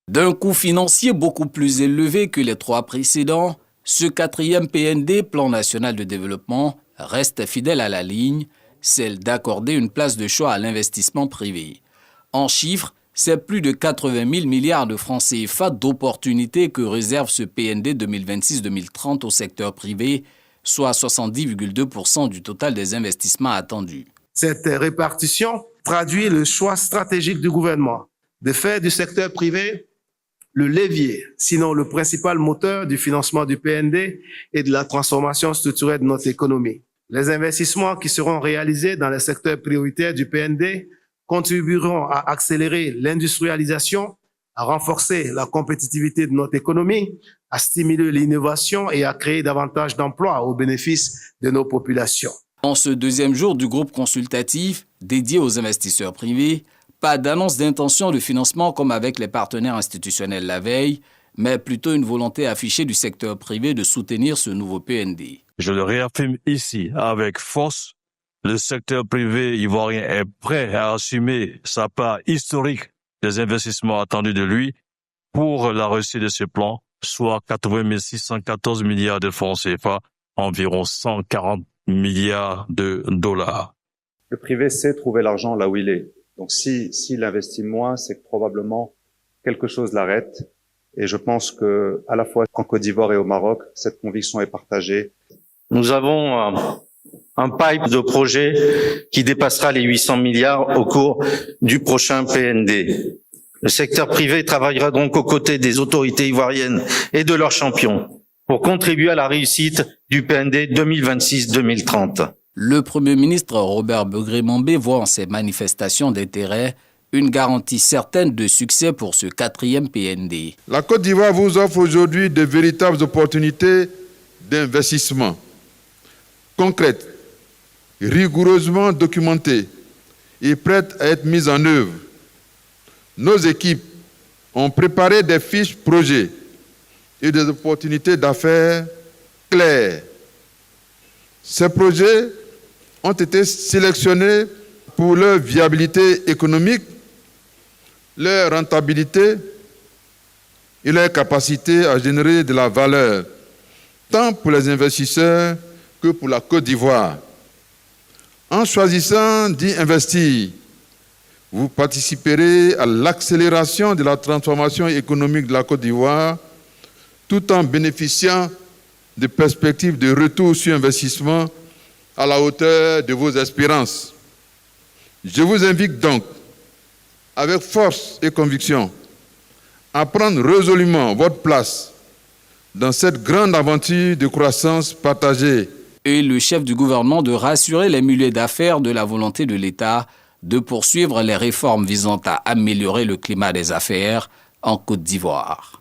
D'un coût financier beaucoup plus élevé que les 3 précédents, ce 4e PND, Plan national de développement, reste fidèle à la ligne, celle d'accorder une place de choix à l'investissement privé. En chiffres, c'est plus de 80 000 milliards de francs CFA d'opportunités que réserve ce PND 2026-2030 au secteur privé, soit 70,2% du total des investissements attendus. Cette répartition traduit le choix stratégique du gouvernement de faire du secteur privé le levier, sinon le principal moteur du financement du PND et de la transformation structurelle de notre économie. Les investissements qui seront réalisés dans les secteurs prioritaires du PND contribueront à accélérer l'industrialisation, à renforcer la compétitivité de notre économie, à stimuler l'innovation et à créer davantage d'emplois au bénéfice de nos populations. En ce 2e jour du groupe consultatif dédié aux investisseurs privés, pas d'annonce d'intention de financement comme avec les partenaires institutionnels la veille, mais plutôt une volonté affichée du secteur privé de soutenir ce nouveau PND. Je le réaffirme ici avec force, le secteur privé ivoirien est prêt à assumer sa part historique des investissements attendus de lui pour la réussite de ce plan, soit 80 614 milliards de francs CFA, environ 140 milliards de dollars. Le privé sait trouver l'argent là où il est. Donc s'il investit moins, c'est que probablement quelque chose l'arrête. Et je pense que à la fois en Côte d'Ivoire et au Maroc, cette conviction est partagée. Nous avons un pipe de projets qui dépassera les 800 milliards au cours du prochain PND. Le secteur privé travaillera donc aux côtés des autorités ivoiriennes et de leurs champions pour contribuer à la réussite du PND 2026-2030. Le Premier ministre Robert Begré-Mambé voit en ces manifestations d'intérêt une garantie certaine de succès pour ce 4e PND. La Côte d'Ivoire vous offre aujourd'hui de véritables opportunités d'investissement concrètes, rigoureusement documentées et prêtes à être mises en œuvre. Nos équipes ont préparé des fiches projets et des opportunités d'affaires claires. Ces projets ont été sélectionnés pour leur viabilité économique, leur rentabilité et leur capacité à générer de la valeur, tant pour les investisseurs que pour la Côte d'Ivoire. En choisissant d'y investir, vous participerez à l'accélération de la transformation économique de la Côte d'Ivoire, tout en bénéficiant de perspectives de retour sur investissement à la hauteur de vos espérances. Je vous invite donc, avec force et conviction, à prendre résolument votre place dans cette grande aventure de croissance partagée. Et le chef du gouvernement de rassurer les milieux d'affaires de la volonté de l'État de poursuivre les réformes visant à améliorer le climat des affaires en Côte d'Ivoire.